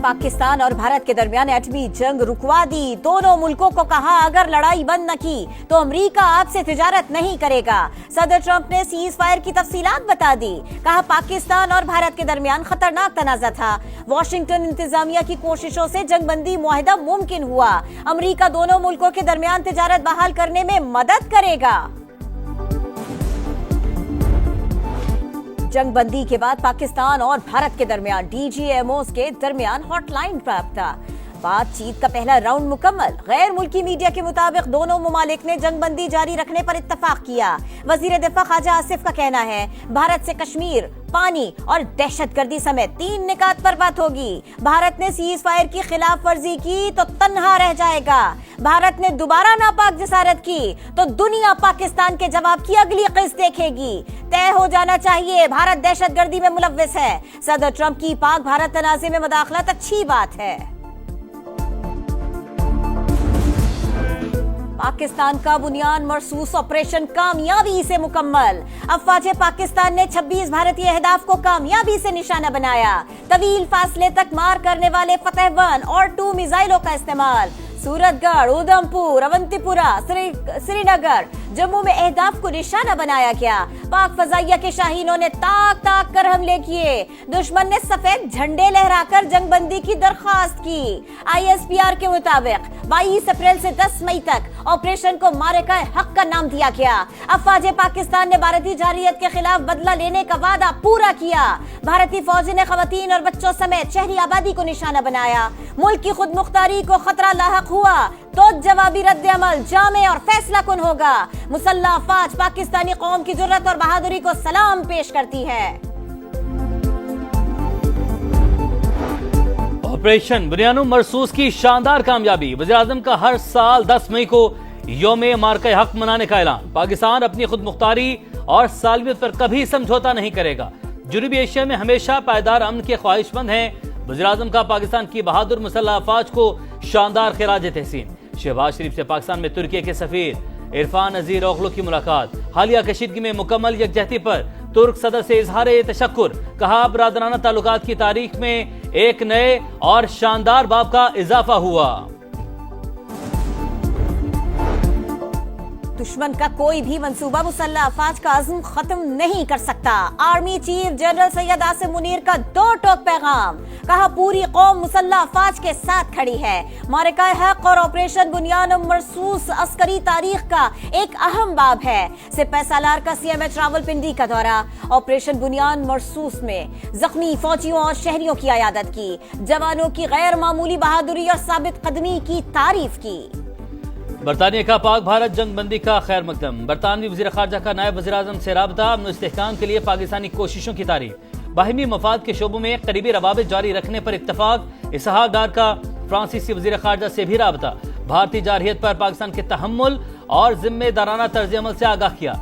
पाकिस्तान और भारत के दरमियान एटमी जंग रुकवा दी। दोनों मुल्कों को कहा अगर लड़ाई बंद न की तो अमेरिका आपसे तिजारत नहीं करेगा। सदर ट्रंप ने सीज फायर की तफसीलात बता दी। कहा पाकिस्तान और भारत के दरमियान खतरनाक तनाज़ा था। वाशिंगटन इंतजामिया की कोशिशों से जंगबंदी मुआहदा मुमकिन हुआ। अमेरिका दोनों मुल्कों के दरमियान तिजारत बहाल करने में मदद करेगा। जंगबंदी के बाद पाकिस्तान और भारत के दरमियान डीजीएमओस के दरमियान हॉटलाइन राब्ता। बातचीत का पहला राउंड मुकम्मल। गैर मुल्की मीडिया के मुताबिक दोनों मुमालिक ने जंगबंदी जारी रखने पर इत्तफाक किया। वजीर दिफा ख्वाजा आसिफ का कहना है भारत से कश्मीर, पानी और दहशतगर्दी समेत 3 निकात पर बात होगी। भारत ने सीज फायर की खिलाफ वर्जी की तो तन्हा रह जाएगा। भारत ने दोबारा नापाक जसारत की तो दुनिया पाकिस्तान के जवाब की अगली किस्त देखेगी। तय हो जाना चाहिए भारत दहशतगर्दी में मुलव्विस है। सदर ट्रंप की पाक भारत तनाज़े में मदाखलत अच्छी बात है। पाकिस्तान का बुनियाद मरसूस ऑपरेशन कामयाबी से मुकम्मल। अफवाज पाकिस्तान ने 26 भारतीय अहदाफ को कामयाबी से निशाना बनाया। तवील फासले तक मार करने वाले फतेह 1 और 2 मिसाइलों का इस्तेमाल। सूरतगढ़, उधमपुर, अवंतीपुरा, श्रीनगर, जम्मू में अहदाफ को निशाना बनाया गया। पाक फजाइया के शाहीनों ने ताक ताक कर हमले किए। दुश्मन ने सफेद झंडे लहराकर जंगबंदी की दरख्वास्त की। ISPR के मुताबिक 22 अप्रैल से 10 मई तक ऑपरेशन को मारेका हक का नाम दिया गया। अफवाज पाकिस्तान ने भारतीय जारहियत के खिलाफ बदला लेने का वादा पूरा किया। भारतीय फौज ने खवातीन और बच्चों समेत शहरी आबादी को निशाना बनाया। मुल्क की खुद मुख्तारी को खतरा लाहक हुआ तो जवाबी रद्द अमल जामे और फैसला कुन होगा। मुसल्लह अफवाज पाकिस्तानी कौम की जुर्रत और बहादुरी को सलाम पेश करती है। ऑपरेशन बुनियाद मरसूस की शानदार कामयाबी। वज़ीर-ए-आज़म का हर साल 10 मई को यौम मार्का हक मनाने का ऐलान। पाकिस्तान अपनी खुद मुख्तारी और सालमियत पर कभी समझौता नहीं करेगा। जनूबी एशिया में हमेशा पायदार अमन के ख्वाहिशमंद हैं। वज़ीर-ए-आज़म का पाकिस्तान की बहादुर मुसल्लह अफवाज को शानदार खिराज तहसीन। शहबाज शरीफ से पाकिस्तान में तुर्की के सफीर इरफान नज़ीर ओगलू की मुलाकात। हालिया कशीदगी में मुकम्मल यकजहती पर तुर्क सदर से इजहार तशक्कुर। कहा बरादराना ताल्लुकात की तारीख में एक नए और शानदार बाब का इजाफा हुआ। दुश्मन का कोई भी मंसूबा मुसल्लह अफवाज का अज़्म खत्म नहीं कर सकता। Army chief general Syed Asim Munir का 2 टोक पैगाम। कहा पूरी कौम मुसल्लह अफवाज के साथ खड़ी है। मारिका हक और ऑपरेशन बुनियाद मरसूस अस्करी तारीख का एक अहम बाब है। सिपह सालार का CMH रावलपिंडी का दौरा। ऑपरेशन बुनियाद मरसूस में जख्मी फौजियों और शहरियों की अयादत की। जवानों की गैर मामूली बहादुरी और साबित कदमी की तारीफ की। बरतानिया का पाक भारत जंगबंदी का खैर मकदम। बरतानवी वज़ीर ख़ारजा का नायब वज़ीर-ए-आज़म से राबता। अमन इस्तेहकाम के लिए पाकिस्तानी कोशिशों की तारीफ। बाहिमी मफाद के शोबों में करीबी रवाबित जारी रखने पर इत्तफाक। इसहाक डार का फ्रांसीसी वज़ीर ख़ारजा से भी राबता। भारतीय जारहियत पर पाकिस्तान के तहम्मुल और जिम्मेदाराना तर्ज अमल से आगाह किया।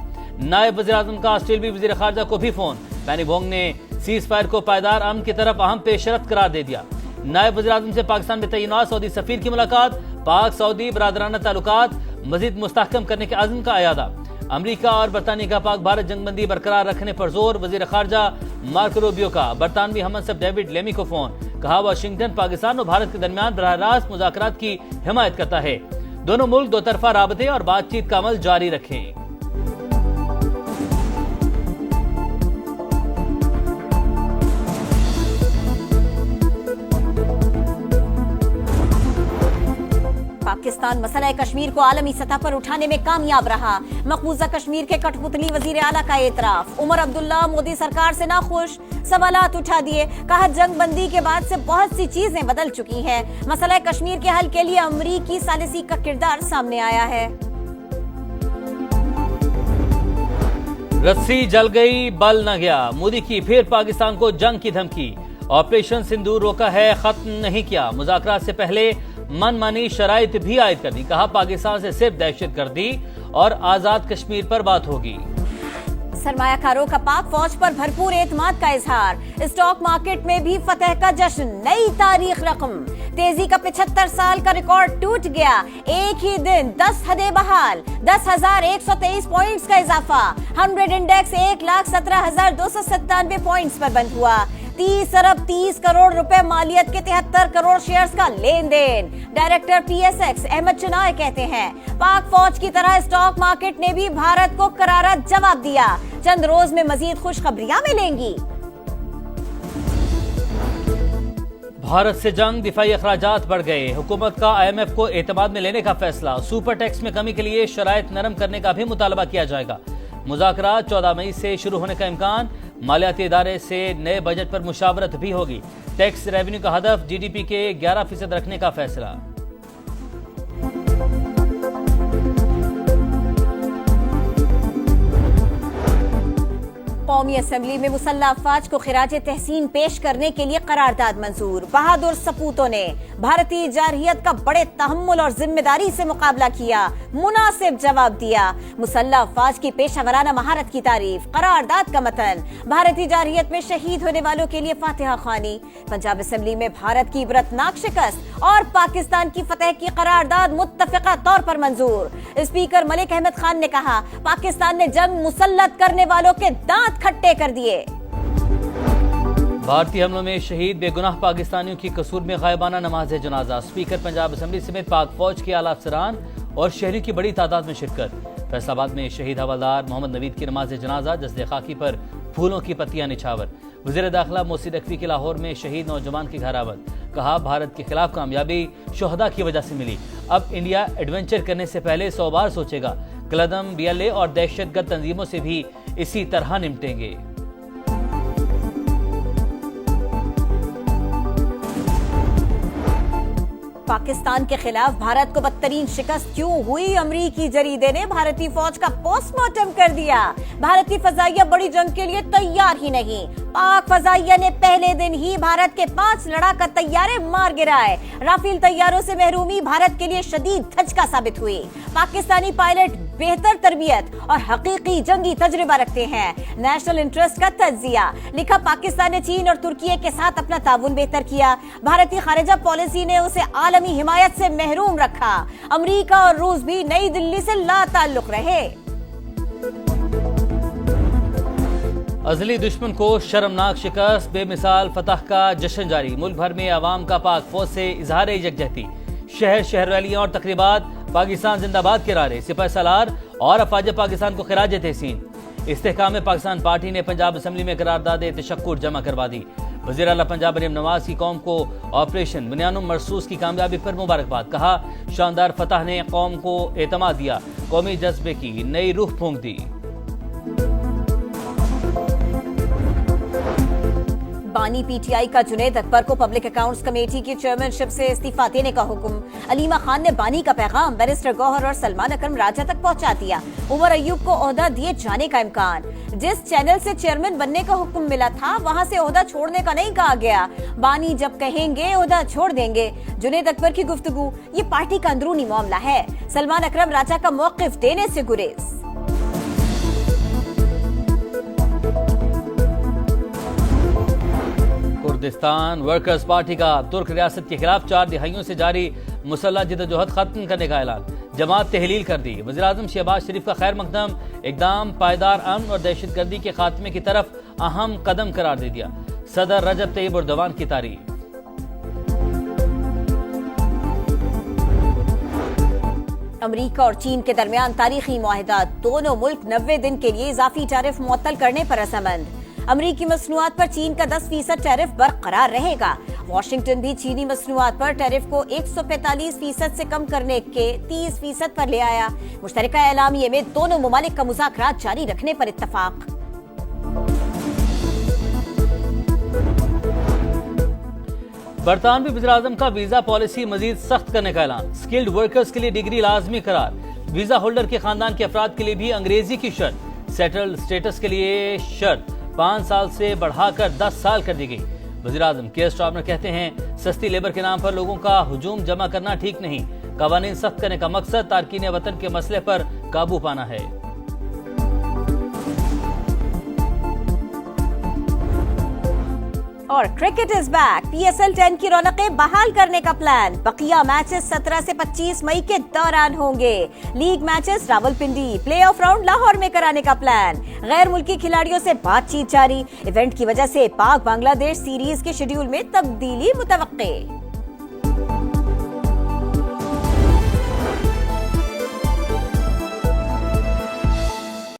नायब वज़ीर-ए-आज़म का ऑस्ट्रेलियाई वज़ीर ख़ारजा को भी फोन। पेनी वोंग ने सीज फायर को पायदार अमन की तरफ अहम पेशरत करार दे दिया। नायब वज़ीर-ए-आज़म से पाकिस्तान में तैनात सऊदी सफीर की मुलाकात। पाक सऊदी बरादराना ताल्लुकात मजीद मुस्तहकम करने के अज़्म का अयादा। अमरीका और बरतानिया का पाक भारत जंगबंदी बरकरार रखने पर जोर। वज़ीर ख़ारजा मार्को रूबियो का बरतानवी हमसफ़ डेविड लेमी को फोन। कहा वाशिंगटन पाकिस्तान और भारत के दरमियान बराह रास्त मुज़ाकरात की हिमायत करता है। दोनों मुल्क दो तरफा राबते और बातचीत का अमल जारी रखें। पाकिस्तान मसला कश्मीर को आलमी सतह पर उठाने में कामयाब रहा। मकबूजा कश्मीर के कठपुतली वजीर आला का एतराफ। उमर अब्दुल्ला मोदी सरकार से नाखुश, सवालात उठा दिए। कहा जंगबंदी के बाद से बहुत सी चीजें बदल चुकी हैं। मसला कश्मीर के हल के लिए अमरीकी सालिसी का किरदार सामने आया है। रस्सी जल गई बल न गया। मोदी की फिर पाकिस्तान को जंग की धमकी। ऑपरेशन सिंदूर रोका है, खत्म नहीं किया। मुज़ाकरात से पहले मनमानी शराइत भी आयद कर दी। कहा पाकिस्तान से सिर्फ दहशतगर्दी और आजाद कश्मीर पर बात होगी। सरमायाकारों का पाक फौज पर भरपूर एतमाद का इजहार। स्टॉक मार्केट में भी फतह का जश्न। नई तारीख रकम। तेजी का 75 साल का रिकॉर्ड टूट गया। एक ही दिन 10 हदें बहाल। 10,123 पॉइंट्स का इजाफा। 100 इंडेक्स 1,17,297 पॉइंट्स पर बंद हुआ। 30 अरब 30 करोड़ रुपए मालियत के 73 करोड़ शेयर्स का लेन देन। डायरेक्टर PSX अहमद चुनाय कहते हैं, पाक फौज की तरह स्टॉक मार्केट ने भी भारत को करारा जवाब दिया। चंद रोज में मजीद खुशखबरियां मिलेंगी। भारत से जंग, दिफाई अखराजात बढ़ गए। हुकूमत का IMF को एतमाद में लेने का फैसला। सुपर टैक्स में कमी के लिए शराइत नरम करने का भी मुतालबा किया जाएगा। मुज़ाकरात 14 मई से शुरू होने का इम्कान। मालियाती इदारे से नए बजट पर मुशावरत भी होगी। टैक्स रेवेन्यू का हदफ GDP के 11% रखने का फैसला। कौमी असेंबली में मुसल्लह अफवाज को खिराज तहसीन पेश करने के लिए करारदाद मंजूर। बहादुर सपूतों ने भारतीय जारहियत का बड़े तहम्मुल और जिम्मेदारी से मुकाबला किया, मुनासिब जवाब दिया। मुसल्लह अफवाज की पेशावराना महारत की तारीफ। करारदाद का मतन, भारतीय जारहियत में शहीद होने वालों के लिए फातिहा ख्वानी। पंजाब असेंबली में भारत की इबरतनाक शिकस्त और पाकिस्तान की फतह की करारदाद मुत्तफिका तौर पर मंजूर। स्पीकर मलिक अहमद खान ने कहा, पाकिस्तान ने जंग मुसल्लत करने वालों के दांत खट्टे कर दिए। भारतीय हमलों में शहीद बेगुनाह पाकिस्तानियों की कसूर में गायबाना नमाज जनाजा। स्पीकर पंजाब असेंबली समेत पाक फौज के आला अफसरान और शहरियों की बड़ी तादाद में शिरकत। फैसलाबाद में शहीद हवलदार मोहम्मद नवीद की नमाज जनाजा, जस्दे खाकी पर फूलों की पत्तियां निछावर। वज़ीर दाखिला मोहसिन नकवी के लाहौर में शहीद नौजवान की घरावत। कहा, भारत के खिलाफ कामयाबी शोहदा की वजह से मिली। अब इंडिया एडवेंचर करने से पहले 100 बार सोचेगा। कलदम, BLA और दहशतगर्द तंजीमों से भी इसी तरह निपटेंगे। पाकिस्तान के खिलाफ भारत को बदतरीन शिकस्त क्यों हुई? अमरीकी जरीदे ने भारतीय फौज का पोस्टमार्टम कर दिया। भारतीय फजाइया बड़ी जंग के लिए तैयार ही नहीं। पाक फजाइया ने पहले दिन ही भारत के 5 लड़ाका तैयारे मार गिराए। राफेल तैयारों से महरूमी भारत के लिए शदीद धचका साबित हुई। पाकिस्तानी पायलट बेहतर तरबियत और हकीकी जंगी तजुर्बा रखते हैं। नेशनल इंटरेस्ट का तज्जिया। लिखा, पाकिस्तान ने चीन और तुर्की के साथ अपना ताउन बेहतर किया। भारतीय खारिजा पॉलिसी ने उसे आलमी हिमायत से महरूम रखा। अमेरिका और रूस भी नई दिल्ली से लाताल्लुक रहे। अजली दुश्मन को शर्मनाक शिकस्त, बेमिसाल फतह का जश्न जारी। मुल्क भर में अवाम का पाक फौज से इजहार यकजहती। शहर शहर रैलियां और तकरीबात। पाकिस्तान जिंदाबाद के नारे। सिपह सलार और अफवाज पाकिस्तान को खिराज तहसीन। इस्तेहकाम पाकिस्तान पार्टी ने पंजाब असेंबली में करारदाद तशक्कुर जमा करवा दी। वज़ीर आला पंजाब मरियम नवाज की कौम को ऑपरेशन बुनियानुम मरसूस की कामयाबी पर मुबारकबाद। कहा, शानदार फतह ने कौम को एतमाद दिया, कौमी जज्बे की नई रूह फूंक दी। बानी PTI का जुनैद अकबर को पब्लिक अकाउंट्स कमेटी की चेयरमैनशिप से इस्तीफा देने का हुक्म। अलीमा खान ने बानी का पैगाम बैरिस्टर गौहर और सलमान अकरम राजा तक पहुंचा दिया। उमर अयूब को ओहदा दिए जाने का इम्कान। जिस चैनल से चेयरमैन बनने का हुक्म मिला था, वहां से ओहदा छोड़ने का नहीं कहा गया। बानी जब कहेंगे ओहदा छोड़ देंगे। जुनैद अकबर की गुफ्तगू, ये पार्टी का अंदरूनी मामला है। सलमान अकरम राजा का मौकिफ देने से गुरेज। कुर्दिस्तान वर्कर्स पार्टी का तुर्क रियासत के खिलाफ 4 दिहाइयों से जारी मुसल्लह जिद्दोजहद खत्म करने का ऐलान। जमात तहलील कर दी। वज़ीर आज़म शहबाज शरीफ का खैर मकदम इक़दाम पायदार अमन और दहशतगर्दी के खात्मे की तरफ अहम कदम करार दे दिया। सदर रजब तैयब एर्दोगान की तारीफ। अमेरिका और चीन के दरमियान तारीखी मुआहिदा। दोनों मुल्क 90 दिन के लिए इजाफी टैरिफ मुअत्तल करने पर रजामंद। अमरीकी मसनूआत पर चीन का 10% टैरिफ बरकरार रहेगा। वाशिंगटन भी चीनी मसनूआत पर टैरिफ को 145% से कम करने के 30% पर ले आया। मुश्तरका एलामिये में दोनों मुमालिक का मुज़ाकरात जारी रखने पर इत्तफाक। बरतानवी वज़ीर-ए-आज़म का वीजा पॉलिसी मजीद सख्त करने का ऐलान। स्किल्ड वर्कर्स के लिए डिग्री लाजमी करार। वीजा होल्डर के खानदान के अफराद के लिए भी अंग्रेजी की शर्त। सेटल्ड स्टेटस के लिए शर्त 5 साल से बढ़ाकर 10 साल कर दी गई। वज़ीर-ए-आज़म केयर स्टार्मर कहते हैं, सस्ती लेबर के नाम पर लोगों का हुजूम जमा करना ठीक नहीं। कवानीन सख्त करने का मकसद तारकीन वतन के मसले पर काबू पाना है। اور کرکٹ از بیک، PSL 10 کی رونقیں بحال کرنے کا پلان، بقیہ میچز 17 سے 25 مئی کے دوران ہوں گے، league matches Rawalpindi, play of round Lahore میں کرانے کا پلان، غیر ملکی کھلاڑیوں سے بات چیت جاری، ایونٹ کی وجہ سے پاک بنگلہ دیش سیریز کے شیڈیول میں تبدیلی متوقع۔